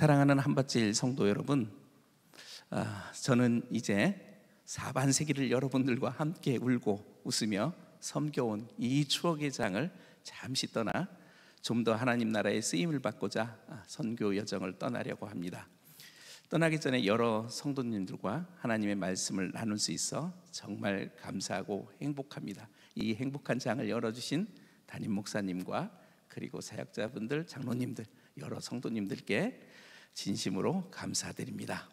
사랑하는 한밭제일 성도 여러분, 저는 이제 4반세기를 여러분들과 함께 울고 웃으며 섬겨온 이 추억의 장을 잠시 떠나 좀 더 하나님 나라의 쓰임을 받고자 선교 여정을 떠나려고 합니다. 떠나기 전에 여러 성도님들과 하나님의 말씀을 나눌 수 있어 정말 감사하고 행복합니다. 이 행복한 장을 열어주신 담임 목사님과 그리고 사역자분들, 장로님들, 여러 성도님들께 진심으로 감사드립니다.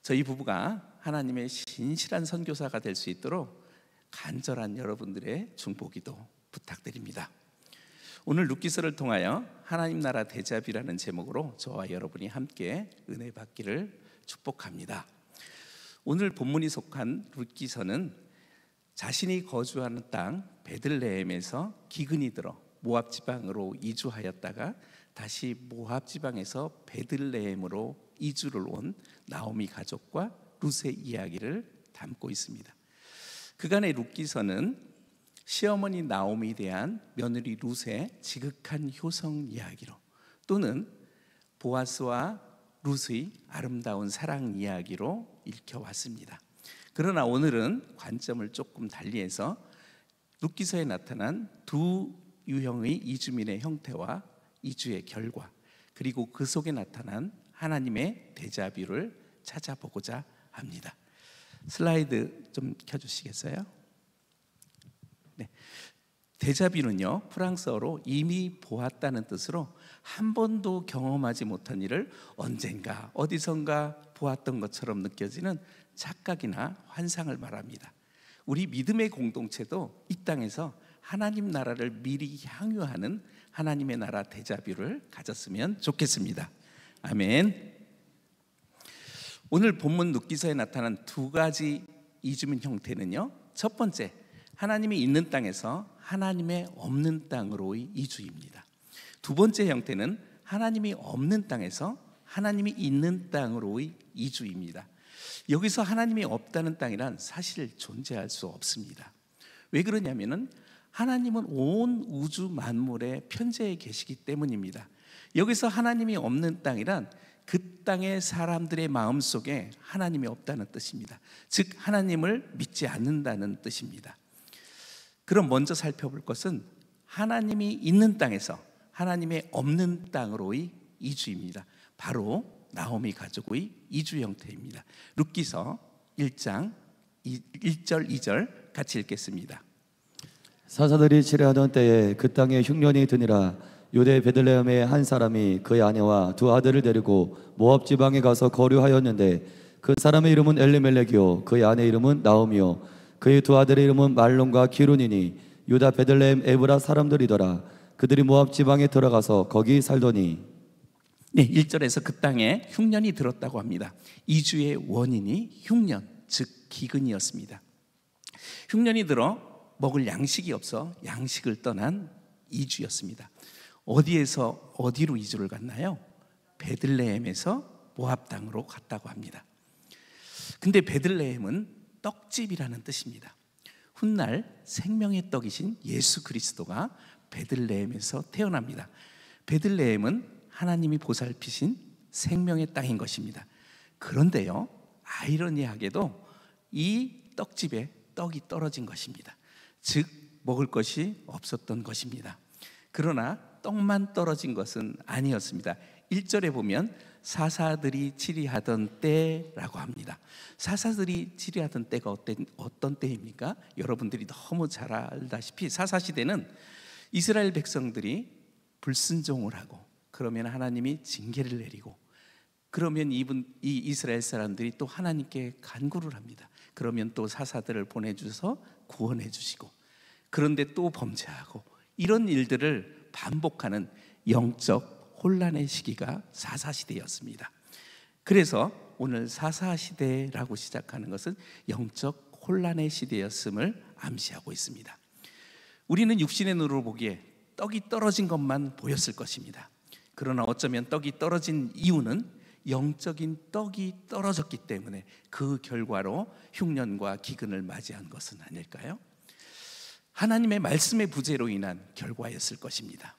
저희 부부가 하나님의 신실한 선교사가 될 수 있도록 간절한 여러분들의 중보기도 부탁드립니다. 오늘 룻기서를 통하여 하나님 나라 대자비라는 제목으로 저와 여러분이 함께 은혜 받기를 축복합니다. 오늘 본문이 속한 룻기서는 자신이 거주하는 땅 베들레헴에서 기근이 들어 모압 지방으로 이주하였다가 다시 모압 지방에서 베들레헴으로 이주를 온 나오미 가족과 룻의 이야기를 담고 있습니다. 그간의 룻기서는 시어머니 나오미에 대한 며느리 룻의 지극한 효성 이야기로, 또는 보아스와 룻의 아름다운 사랑 이야기로 읽혀왔습니다. 그러나 오늘은 관점을 조금 달리해서 룻기서에 나타난 두 유형의 이주민의 형태와 이주의 결과, 그리고 그 속에 나타난 하나님의 데자뷰를 찾아보고자 합니다. 슬라이드 좀 켜주시겠어요? 네. 데자뷰는요, 프랑스어로 이미 보았다는 뜻으로 한 번도 경험하지 못한 일을 언젠가 어디선가 보았던 것처럼 느껴지는 착각이나 환상을 말합니다. 우리 믿음의 공동체도 이 땅에서 하나님 나라를 미리 향유하는 하나님의 나라 데자뷰를 가졌으면 좋겠습니다. 아멘. 오늘 본문 룻기서에 나타난 두 가지 이주민 형태는요, 첫 번째, 하나님이 있는 땅에서 하나님의 없는 땅으로의 이주입니다. 두 번째 형태는 하나님이 없는 땅에서 하나님이 있는 땅으로의 이주입니다. 여기서 하나님이 없다는 땅이란 사실 존재할 수 없습니다. 왜 그러냐면은 하나님은 온 우주 만물에 편재해 계시기 때문입니다. 여기서 하나님이 없는 땅이란 그 땅의 사람들의 마음속에 하나님이 없다는 뜻입니다. 즉 하나님을 믿지 않는다는 뜻입니다. 그럼 먼저 살펴볼 것은 하나님이 있는 땅에서 하나님의 없는 땅으로의 이주입니다. 바로 나오미 가족의 이주 형태입니다. 룻기서 1장 1절 2절 같이 읽겠습니다. 사사들이 치레하던 때에 그 땅에 흉년이 드니라. 유대 베들레헴의 한 사람이 그의 아내와 두 아들을 데리고 모압 지방에 가서 거류하였는데 그 사람의 이름은 엘리멜렉이요 그의 아내 이름은 나오미요 그의 두 아들의 이름은 말론과 기룬이니 유다 베들레헴 에브라 사람들이더라. 그들이 모압 지방에 들어가서 거기 살더니. 네, 1절에서 그 땅에 흉년이 들었다고 합니다. 이주의 원인이 흉년, 즉 기근이었습니다. 흉년이 들어 먹을 양식이 없어 양식을 떠난 이주였습니다. 어디에서 어디로 이주를 갔나요? 베들레헴에서 모압 땅으로 갔다고 합니다. 근데 베들레헴은 떡집이라는 뜻입니다. 훗날 생명의 떡이신 예수 그리스도가 베들레헴에서 태어납니다. 베들레헴은 하나님이 보살피신 생명의 땅인 것입니다. 그런데요, 아이러니하게도 이 떡집에 떡이 떨어진 것입니다. 즉 먹을 것이 없었던 것입니다. 그러나 떡만 떨어진 것은 아니었습니다. 1절에 보면 사사들이 치리하던 때라고 합니다. 사사들이 치리하던 때가 어떤 때입니까? 여러분들이 너무 잘 알다시피 사사시대는 이스라엘 백성들이 불순종을 하고 그러면 하나님이 징계를 내리고, 그러면 이 이스라엘 사람들이 또 하나님께 간구를 합니다. 그러면 또 사사들을 보내주셔서 구원해 주시고, 그런데 또 범죄하고, 이런 일들을 반복하는 영적 혼란의 시기가 사사시대였습니다. 그래서 오늘 사사시대라고 시작하는 것은 영적 혼란의 시대였음을 암시하고 있습니다. 우리는 육신의 눈으로 보기에 떡이 떨어진 것만 보였을 것입니다. 그러나 어쩌면 떡이 떨어진 이유는 영적인 떡이 떨어졌기 때문에 그 결과로 흉년과 기근을 맞이한 것은 아닐까요? 하나님의 말씀의 부재로 인한 결과였을 것입니다.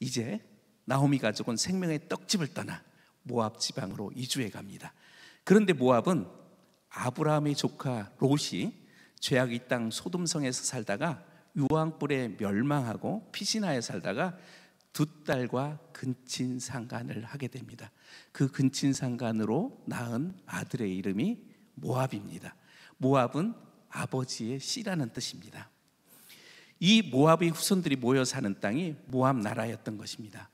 이제 나오미 가족은 생명의 떡집을 떠나 모압 지방으로 이주해 갑니다. 그런데 모압은 아브라함의 조카 롯이 죄악의 땅 소돔성에서 살다가 유황불에 멸망하고 피신하여 살다가 두 딸과 근친상간을 하게 됩니다. 그 근친상간으로 낳은 아들의 이름이 모압입니다. 모압은 아버지의 씨라는 뜻입니다. 이 모압의 후손들이 모여 사는 땅이 모압 나라였던 것입니다.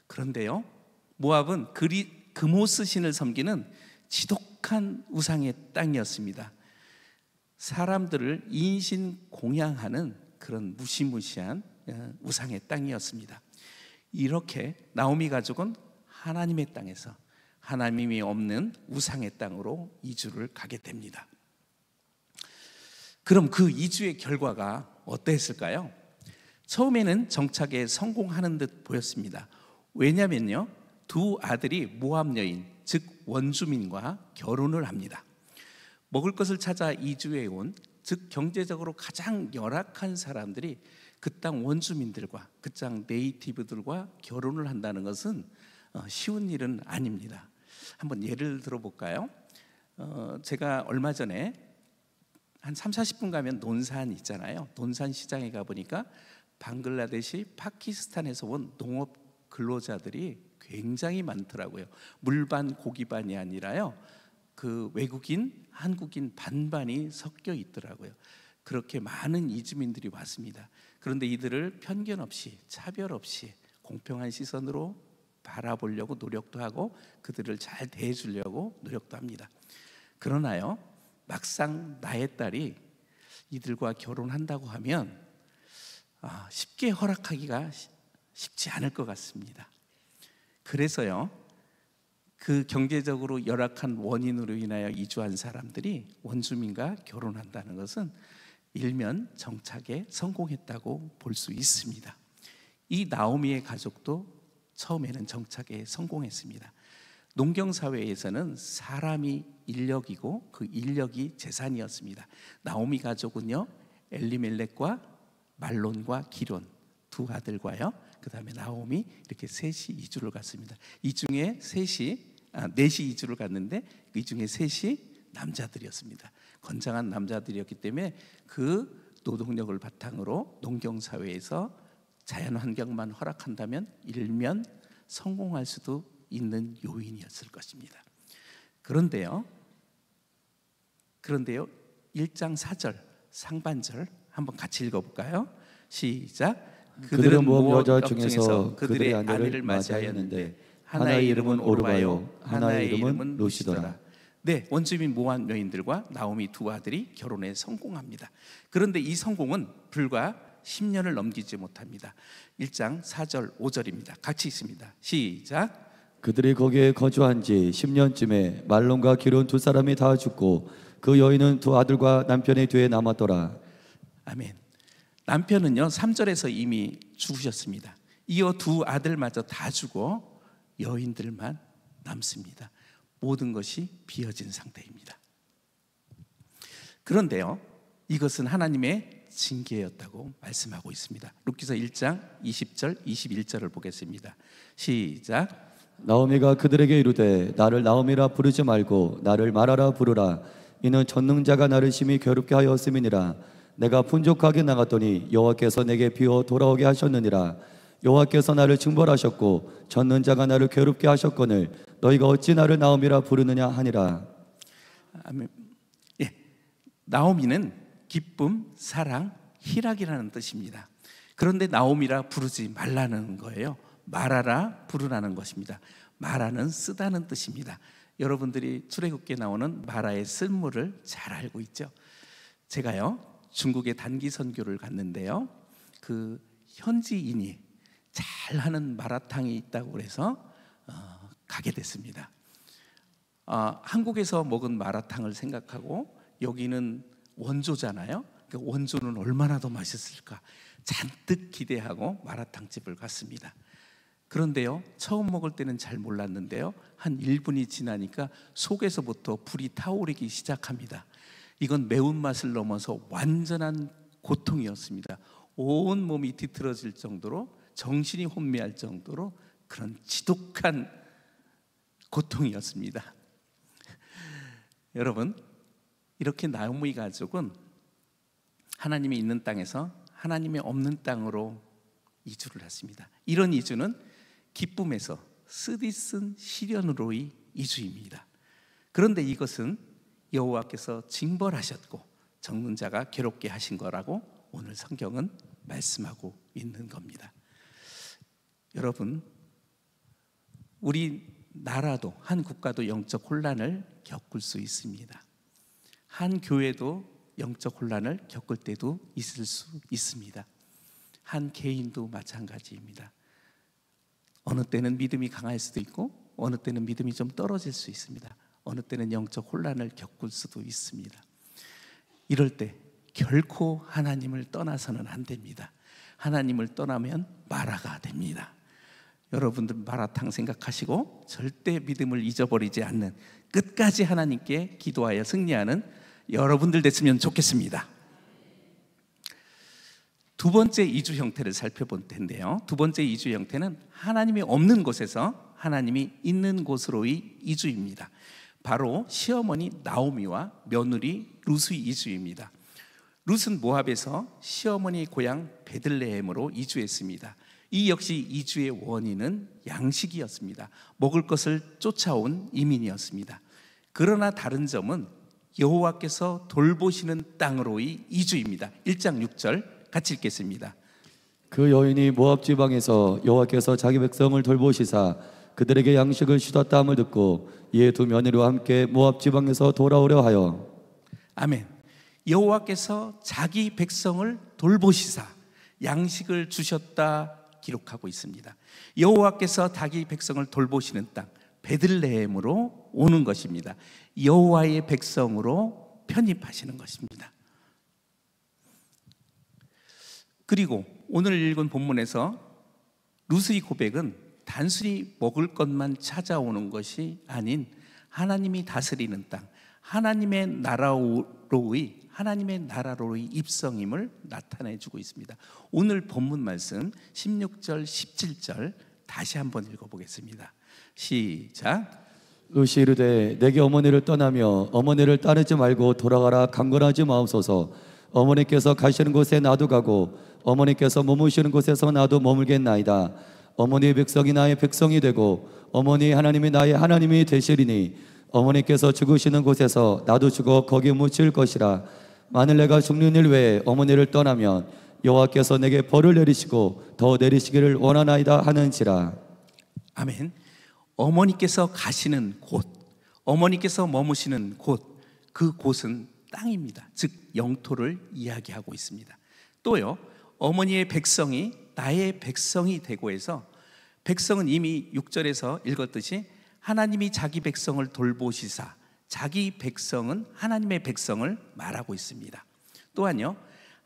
그런데요, 모압은 그모스 신을 섬기는 지독한 우상의 땅이었습니다. 사람들을 인신공양하는 그런 무시무시한 우상의 땅이었습니다. 이렇게 나오미 가족은 하나님의 땅에서 하나님이 없는 우상의 땅으로 이주를 가게 됩니다. 그럼 그 이주의 결과가 어땠을까요? 처음에는 정착에 성공하는 듯 보였습니다. 왜냐면요, 두 아들이 모압 여인, 즉 원주민과 결혼을 합니다. 먹을 것을 찾아 이주해 온, 즉 경제적으로 가장 열악한 사람들이 그 땅 원주민들과 그 땅 네이티브들과 결혼을 한다는 것은 쉬운 일은 아닙니다. 한번 예를 들어볼까요? 제가 얼마 전에 한 30-40분 가면 논산 있잖아요. 논산 시장에 가보니까 방글라데시, 파키스탄에서 온 농업 근로자들이 굉장히 많더라고요. 물반 고기반이 아니라요, 그 외국인, 한국인 반반이 섞여 있더라고요. 그렇게 많은 이주민들이 왔습니다. 그런데 이들을 편견 없이, 차별 없이 공평한 시선으로 바라보려고 노력도 하고 그들을 잘 대해주려고 노력도 합니다. 그러나요, 막상 나의 딸이 이들과 결혼한다고 하면 쉽게 허락하기가 쉽지 않을 것 같습니다. 그래서요, 그 경제적으로 열악한 원인으로 인하여 이주한 사람들이 원주민과 결혼한다는 것은 일면 정착에 성공했다고 볼 수 있습니다. 이 나오미의 가족도 처음에는 정착에 성공했습니다. 농경사회에서는 사람이 인력이고 그 인력이 재산이었습니다. 나오미 가족은요, 엘리멜렉과 말론과 기론 두 아들과요, 그 다음에 나오미, 이렇게 셋이 이주를 갔습니다. 이 중에 넷이 이주를 갔는데 이 중에 셋이 남자들이었습니다. 건장한 남자들이었기 때문에 그 노동력을 바탕으로 농경사회에서 자연환경만 허락한다면 일면 성공할 수도 있는 요인이었을 것입니다. 그런데요 1장 4절 상반절 한번 같이 읽어볼까요? 시작. 그들은 모압 여자 중에서 그들의 아내를 맞이하였는데 하나의 이름은 오르바요 하나의 이름은 롯이더라. 네, 원주민 모압 여인들과 나오미 두 아들이 결혼에 성공합니다. 그런데 이 성공은 불과 10년을 넘기지 못합니다. 1장 4절 5절입니다. 같이 읽습니다. 시작. 그들이 거기에 거주한 지 10년쯤에 말론과 기론 두 사람이 다 죽고 그 여인은 두 아들과 남편의 뒤에 남았더라. 아멘. 남편은요 3절에서 이미 죽으셨습니다. 이어 두 아들마저 다 죽어 여인들만 남습니다. 모든 것이 비어진 상태입니다. 그런데요, 이것은 하나님의 징계였다고 말씀하고 있습니다. 룻기서 1장 20절 21절을 보겠습니다. 시작. 나오미가 그들에게 이르되 나를 나오미라 부르지 말고 나를 마라라 부르라. 이는 전능자가 나를 심히 괴롭게 하였음이니라. 내가 풍족하게 나갔더니 여호와께서 내게 비어 돌아오게 하셨느니라. 여호와께서 나를 징벌하셨고 전능자가 나를 괴롭게 하셨거늘 너희가 어찌 나를 나오미라 부르느냐 하니라. 아멘. 예, 나오미는 기쁨, 사랑, 희락이라는 뜻입니다. 그런데 나오미라 부르지 말라는 거예요. 말하라 부르라는 것입니다. 말하는 쓰다는 뜻입니다. 여러분들이 출애굽기에 나오는 마라의 쓸모를 잘 알고 있죠. 제가요 중국에 단기 선교를 갔는데요, 그 현지인이 잘하는 마라탕이 있다고 그래서 가게 됐습니다. 한국에서 먹은 마라탕을 생각하고 여기는 원조잖아요. 그러니까 원조는 얼마나 더 맛있을까 잔뜩 기대하고 마라탕집을 갔습니다. 그런데요, 처음 먹을 때는 잘 몰랐는데요, 한 1분이 지나니까 속에서부터 불이 타오르기 시작합니다. 이건 매운맛을 넘어서 완전한 고통이었습니다. 온 몸이 뒤틀어질 정도로, 정신이 혼미할 정도로 그런 지독한 고통이었습니다. 여러분, 이렇게 나오미 가족은 하나님이 있는 땅에서 하나님이 없는 땅으로 이주를 했습니다. 이런 이주는 기쁨에서 쓰디쓴 시련으로의 이주입니다. 그런데 이것은 여호와께서 징벌하셨고 적는 자가 괴롭게 하신 거라고 오늘 성경은 말씀하고 있는 겁니다. 여러분, 우리 나라도, 한 국가도 영적 혼란을 겪을 수 있습니다. 한 교회도 영적 혼란을 겪을 때도 있을 수 있습니다. 한 개인도 마찬가지입니다. 어느 때는 믿음이 강할 수도 있고 어느 때는 믿음이 좀 떨어질 수 있습니다. 어느 때는 영적 혼란을 겪을 수도 있습니다. 이럴 때 결코 하나님을 떠나서는 안 됩니다. 하나님을 떠나면 마라가 됩니다. 여러분들 마라탕 생각하시고 절대 믿음을 잊어버리지 않는, 끝까지 하나님께 기도하여 승리하는 여러분들 됐으면 좋겠습니다. 두 번째 이주 형태를 살펴볼 텐데요, 두 번째 이주 형태는 하나님이 없는 곳에서 하나님이 있는 곳으로의 이주입니다. 바로 시어머니 나오미와 며느리 룻의 이주입니다. 룻은 모압에서 시어머니 고향 베들레헴으로 이주했습니다. 이 역시 이주의 원인은 양식이었습니다. 먹을 것을 쫓아온 이민이었습니다. 그러나 다른 점은 여호와께서 돌보시는 땅으로의 이주입니다. 1장 6절 같이 읽겠습니다. 그 여인이 모압 지방에서 여호와께서 자기 백성을 돌보시사 그들에게 양식을 주셨다 함을 듣고 이에 두 며느리와 함께 모압 지방에서 돌아오려 하여. 아멘. 여호와께서 자기 백성을 돌보시사 양식을 주셨다 기록하고 있습니다. 여호와께서 자기 백성을 돌보시는 땅 베들레헴으로 오는 것입니다. 여호와의 백성으로 편입하시는 것입니다. 그리고 오늘 읽은 본문에서 룻의 고백은 단순히 먹을 것만 찾아오는 것이 아닌 하나님이 다스리는 땅, 하나님의 나라로의 입성임을 나타내주고 있습니다. 오늘 본문 말씀 16절 17절 다시 한번 읽어보겠습니다. 시작. 룻이 이르되 내게 어머니를 떠나며 어머니를 따르지 말고 돌아가라 강권하지 마옵소서. 어머니께서 가시는 곳에 나도 가고 어머니께서 머무시는 곳에서 나도 머물겠나이다. 어머니의 백성이 나의 백성이 되고 어머니 하나님이 나의 하나님이 되시리니 어머니께서 죽으시는 곳에서 나도 죽어 거기 묻힐 것이라. 만일 내가 죽는 일 외에 어머니를 떠나면 여호와께서 내게 벌을 내리시고 더 내리시기를 원하나이다 하는지라. 아멘. 어머니께서 가시는 곳, 어머니께서 머무시는 곳, 그 곳은 땅입니다. 즉 영토를 이야기하고 있습니다. 또요, 어머니의 백성이 나의 백성이 되고 해서, 백성은 이미 6절에서 읽었듯이 하나님이 자기 백성을 돌보시사, 자기 백성은 하나님의 백성을 말하고 있습니다. 또한요,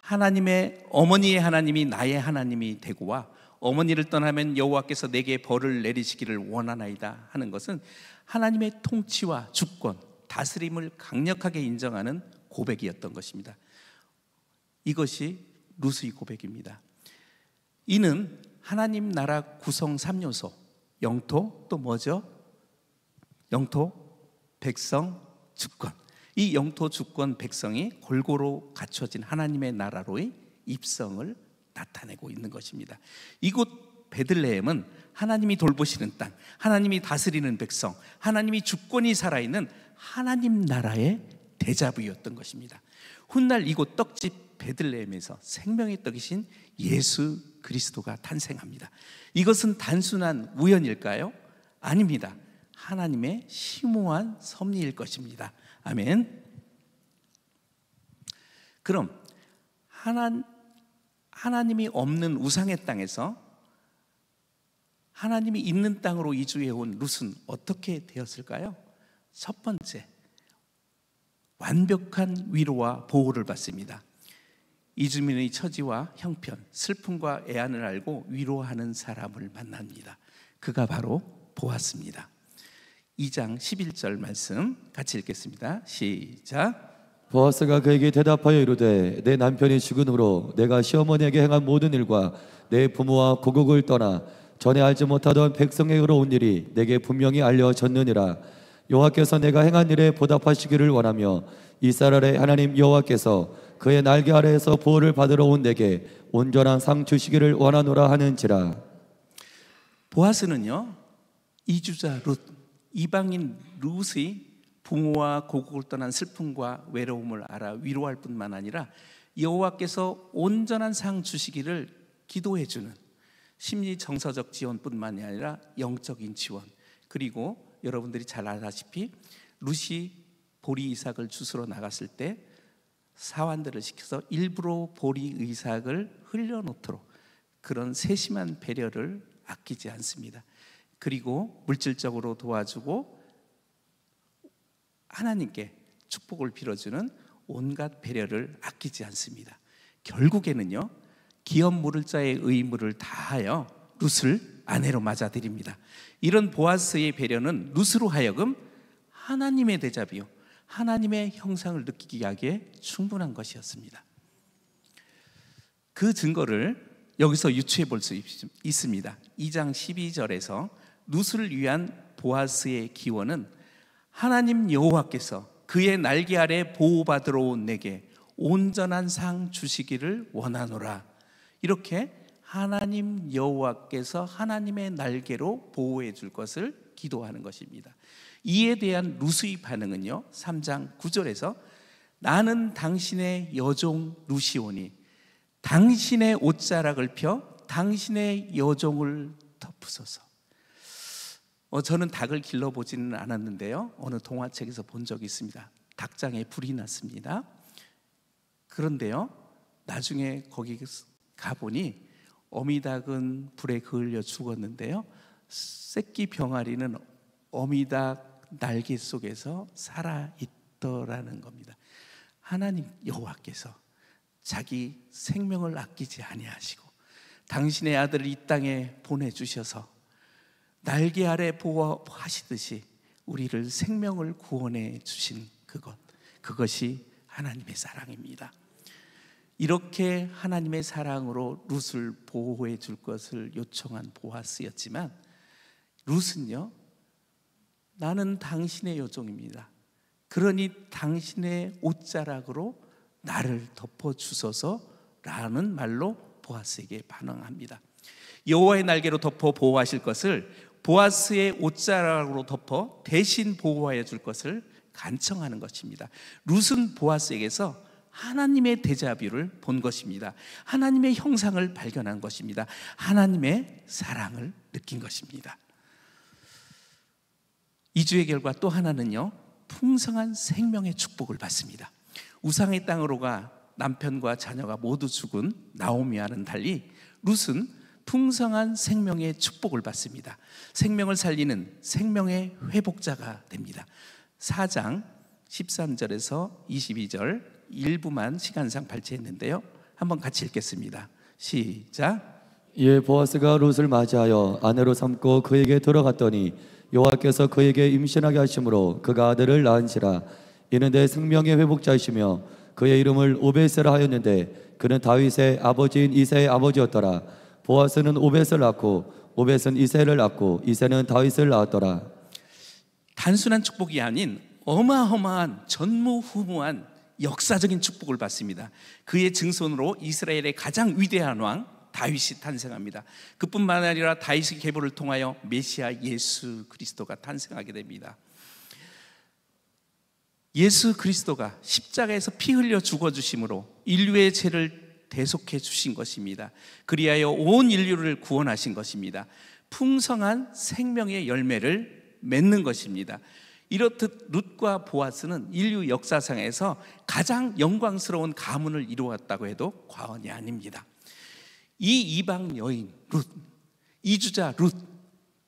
하나님의 어머니의 하나님이 나의 하나님이 되고와 어머니를 떠나면 여호와께서 내게 벌을 내리시기를 원하나이다 하는 것은 하나님의 통치와 주권, 다스림을 강력하게 인정하는 고백이었던 것입니다. 이것이 룻의 고백입니다. 이는 하나님 나라 구성 3요소, 영토, 또 뭐죠? 영토, 백성, 주권. 이 영토, 주권, 백성이 골고루 갖춰진 하나님의 나라로의 입성을 나타내고 있는 것입니다. 이곳 베들레헴은 하나님이 돌보시는 땅, 하나님이 다스리는 백성, 하나님이 주권이 살아있는 하나님 나라의 데자부였던 것입니다. 훗날 이곳 떡집 베들레헴에서 생명의 떡이신 예수 그리스도가 탄생합니다. 이것은 단순한 우연일까요? 아닙니다. 하나님의 심오한 섭리일 것입니다. 아멘. 그럼 하나님이 없는 우상의 땅에서 하나님이 있는 땅으로 이주해온 룻은 어떻게 되었을까요? 첫 번째, 완벽한 위로와 보호를 받습니다. 이주민의 처지와 형편, 슬픔과 애안을 알고 위로하는 사람을 만납니다. 그가 바로 보았습니다. 2장 11절 말씀 같이 읽겠습니다. 시작. 보아스가 그에게 대답하여 이르되 내 남편이 죽은으로 내가 시어머니에게 행한 모든 일과 내 부모와 고국을 떠나 전에 알지 못하던 백성에게로 온 일이 내게 분명히 알려졌느니라. 여호와께서 내가 행한 일에 보답하시기를 원하며 이스라엘의 하나님 여호와께서 그의 날개 아래에서 보호를 받으러 온 내게 온전한 상 주시기를 원하노라 하는지라. 보아스는요, 이주자 룻, 이방인 룻의 부모와 고국을 떠난 슬픔과 외로움을 알아 위로할 뿐만 아니라 여호와께서 온전한 상 주시기를 기도해주는 심리 정서적 지원뿐만이 아니라 영적인 지원, 그리고 여러분들이 잘 아다시피 룻이 보리 이삭을 주스러 나갔을 때 사환들을 시켜서 일부러 보리 이삭을 흘려놓도록 그런 세심한 배려를 아끼지 않습니다. 그리고 물질적으로 도와주고 하나님께 축복을 빌어주는 온갖 배려를 아끼지 않습니다. 결국에는요, 기업 물을 자의 의무를 다하여 룻을 아내로 맞아들입니다. 이런 보아스의 배려는 룻으로 하여금 하나님의 대접이요, 하나님의 형상을 느끼게 하기에 충분한 것이었습니다. 그 증거를 여기서 유추해 볼 수 있습니다. 2장 12절에서 룻을 위한 보아스의 기원은 하나님 여호와께서 그의 날개 아래 보호받으러 온 내게 온전한 상 주시기를 원하노라. 이렇게 하나님 여호와께서 하나님의 날개로 보호해 줄 것을 기도하는 것입니다. 이에 대한 룻의 반응은요, 3장 9절에서 나는 당신의 여종 룻이오니 당신의 옷자락을 펴 당신의 여종을 덮으소서. 저는 닭을 길러보지는 않았는데요, 어느 동화책에서 본 적이 있습니다. 닭장에 불이 났습니다. 그런데요, 나중에 거기 가보니 어미닭은 불에 그을려 죽었는데요, 새끼 병아리는 어미닭 날개 속에서 살아있더라는 겁니다. 하나님 여호와께서 자기 생명을 아끼지 아니하시고 당신의 아들을 이 땅에 보내주셔서 날개 아래 보호하시듯이 우리를 생명을 구원해 주신 그것이 하나님의 사랑입니다. 이렇게 하나님의 사랑으로 룻을 보호해 줄 것을 요청한 보아스였지만 룻은요, 나는 당신의 여종입니다. 그러니 당신의 옷자락으로 나를 덮어주소서라는 말로 보아스에게 반응합니다. 여호와의 날개로 덮어 보호하실 것을 보아스의 옷자락으로 덮어 대신 보호하여 줄 것을 간청하는 것입니다. 룻은 보아스에게서 하나님의 데자뷰를 본 것입니다. 하나님의 형상을 발견한 것입니다. 하나님의 사랑을 느낀 것입니다. 이주의 결과 또 하나는요, 풍성한 생명의 축복을 받습니다. 우상의 땅으로 가 남편과 자녀가 모두 죽은 나오미와는 달리 룻은 풍성한 생명의 축복을 받습니다. 생명을 살리는 생명의 회복자가 됩니다. 4장 13절에서 22절 일부만 시간상 발췌했는데요, 한번 같이 읽겠습니다. 시작. 이에 보아스가 룻을 맞이하여 아내로 삼고 그에게 들어갔더니 여호와께서 그에게 임신하게 하심으로 그가 아들을 낳은지라. 이는 내 생명의 회복자이시며 그의 이름을 오벳이라 하였는데 그는 다윗의 아버지인 이새의 아버지였더라. 보아스는 오벳을 낳고 오벳은 이새를 낳고 이새는 다윗을 낳았더라. 단순한 축복이 아닌 어마어마한 전무후무한 역사적인 축복을 받습니다. 그의 증손으로 이스라엘의 가장 위대한 왕 다윗이 탄생합니다. 그뿐만 아니라 다윗의 계보를 통하여 메시아 예수 그리스도가 탄생하게 됩니다. 예수 그리스도가 십자가에서 피 흘려 죽어주심으로 인류의 죄를 대속해 주신 것입니다. 그리하여 온 인류를 구원하신 것입니다. 풍성한 생명의 열매를 맺는 것입니다. 이렇듯 룻과 보아스는 인류 역사상에서 가장 영광스러운 가문을 이루었다고 해도 과언이 아닙니다. 이 이방 여인 룻, 이주자 룻,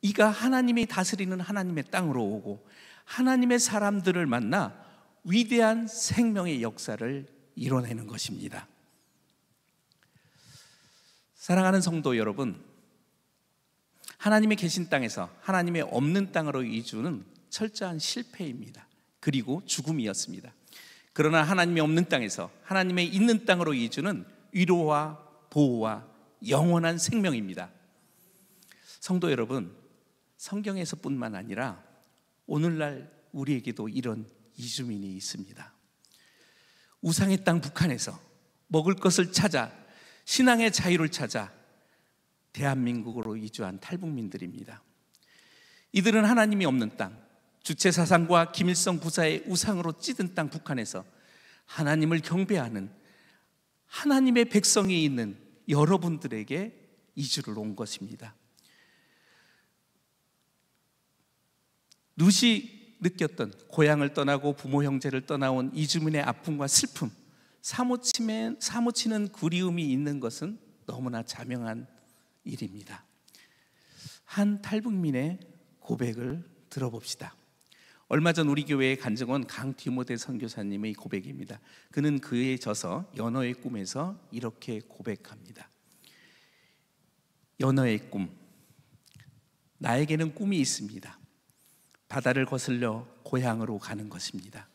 이가 하나님이 다스리는 하나님의 땅으로 오고 하나님의 사람들을 만나 위대한 생명의 역사를 이뤄내는 것입니다. 사랑하는 성도 여러분, 하나님의 계신 땅에서 하나님의 없는 땅으로 이주는 철저한 실패입니다. 그리고 죽음이었습니다. 그러나 하나님의 없는 땅에서 하나님의 있는 땅으로 이주는 위로와 보호와 영원한 생명입니다. 성도 여러분, 성경에서뿐만 아니라 오늘날 우리에게도 이런 이주민이 있습니다. 우상의 땅 북한에서 먹을 것을 찾아 신앙의 자유를 찾아 대한민국으로 이주한 탈북민들입니다. 이들은 하나님이 없는 땅, 주체사상과 김일성 부사의 우상으로 찌든 땅 북한에서 하나님을 경배하는 하나님의 백성이 있는 여러분들에게 이주를 온 것입니다. 룻이 느꼈던 고향을 떠나고 부모 형제를 떠나온 이주민의 아픔과 슬픔, 사무치는 그리움이 있는 것은 너무나 자명한 일입니다. 한 탈북민의 고백을 들어봅시다. 얼마 전 우리 교회에 간증한 강디모데 선교사님의 고백입니다. 그는 그에 져서 연어의 꿈에서 이렇게 고백합니다. 연어의 꿈, 나에게는 꿈이 있습니다. 바다를 거슬러 고향으로 가는 것입니다.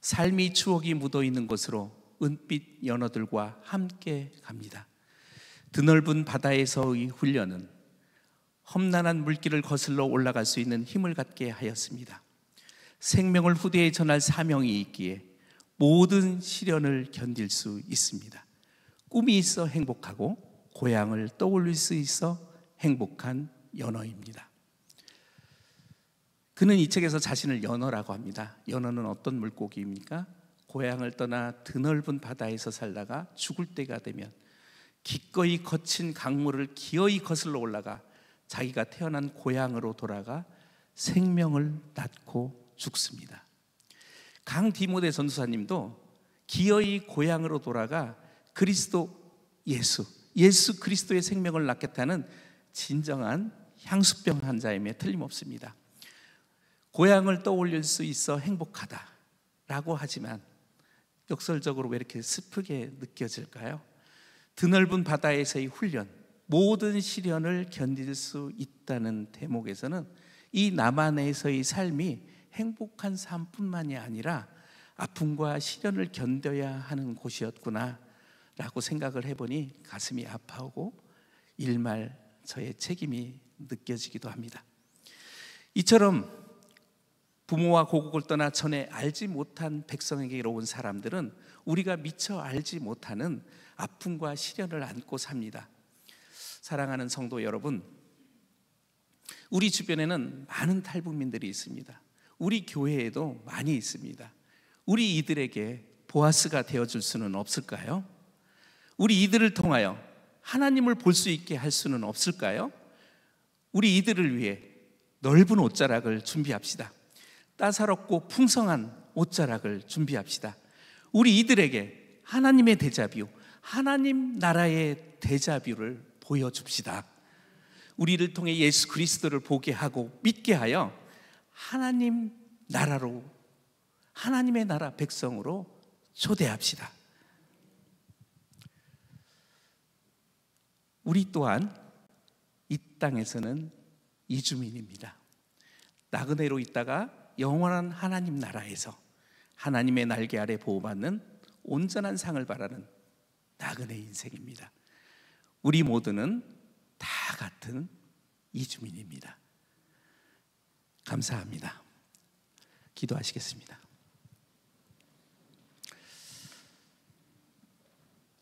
삶의 추억이 묻어있는 곳으로 은빛 연어들과 함께 갑니다. 드넓은 바다에서의 훈련은 험난한 물길을 거슬러 올라갈 수 있는 힘을 갖게 하였습니다. 생명을 후대에 전할 사명이 있기에 모든 시련을 견딜 수 있습니다. 꿈이 있어 행복하고 고향을 떠올릴 수 있어 행복한 연어입니다. 그는 이 책에서 자신을 연어라고 합니다. 연어는 어떤 물고기입니까? 고향을 떠나 드넓은 바다에서 살다가 죽을 때가 되면 기꺼이 거친 강물을 기어이 거슬러 올라가 자기가 태어난 고향으로 돌아가 생명을 낳고 죽습니다. 강디모데 전도사님도 기어이 고향으로 돌아가 그리스도 예수 그리스도의 생명을 낳겠다는 진정한 향수병 환자임에 틀림없습니다. 고향을 떠올릴 수 있어 행복하다라고 하지만 역설적으로 왜 이렇게 슬프게 느껴질까요? 드넓은 바다에서의 훈련, 모든 시련을 견딜 수 있다는 대목에서는 이 남한에서의 삶이 행복한 삶뿐만이 아니라 아픔과 시련을 견뎌야 하는 곳이었구나 라고 생각을 해보니 가슴이 아파오고 일말 저의 책임이 느껴지기도 합니다. 이처럼 부모와 고국을 떠나 전에 알지 못한 백성에게로 온 사람들은 우리가 미처 알지 못하는 아픔과 시련을 안고 삽니다. 사랑하는 성도 여러분, 우리 주변에는 많은 탈북민들이 있습니다. 우리 교회에도 많이 있습니다. 우리 이들에게 보아스가 되어줄 수는 없을까요? 우리 이들을 통하여 하나님을 볼 수 있게 할 수는 없을까요? 우리 이들을 위해 넓은 옷자락을 준비합시다. 따사롭고 풍성한 옷자락을 준비합시다. 우리 이들에게 하나님의 데자뷰, 하나님 나라의 데자뷰를 보여줍시다. 우리를 통해 예수 그리스도를 보게 하고 믿게 하여 하나님 나라로, 하나님의 나라 백성으로 초대합시다. 우리 또한 이 땅에서는 이주민입니다. 나그네로 있다가 영원한 하나님 나라에서 하나님의 날개 아래 보호받는 온전한 상을 바라는 나그네 인생입니다. 우리 모두는 다 같은 이주민입니다. 감사합니다. 기도하시겠습니다.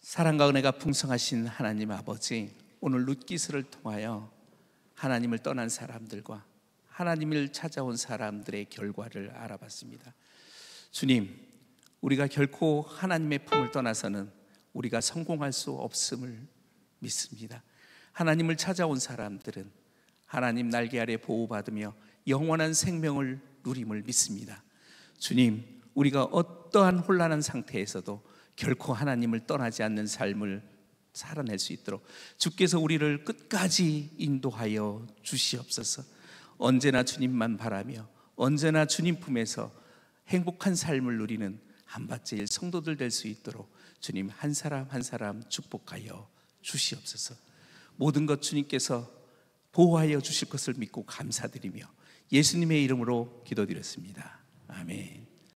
사랑과 은혜가 풍성하신 하나님 아버지, 오늘 룻기스를 통하여 하나님을 떠난 사람들과 하나님을 찾아온 사람들의 결과를 알아봤습니다. 주님, 우리가 결코 하나님의 품을 떠나서는 우리가 성공할 수 없음을 믿습니다. 하나님을 찾아온 사람들은 하나님 날개 아래 보호받으며 영원한 생명을 누림을 믿습니다. 주님, 우리가 어떠한 혼란한 상태에서도 결코 하나님을 떠나지 않는 삶을 살아낼 수 있도록 주께서 우리를 끝까지 인도하여 주시옵소서. 언제나 주님만 바라며 언제나 주님 품에서 행복한 삶을 누리는 한밭제일 성도들 될 수 있도록 주님 한 사람 한 사람 축복하여 주시옵소서. 모든 것 주님께서 보호하여 주실 것을 믿고 감사드리며 예수님의 이름으로 기도드렸습니다. 아멘.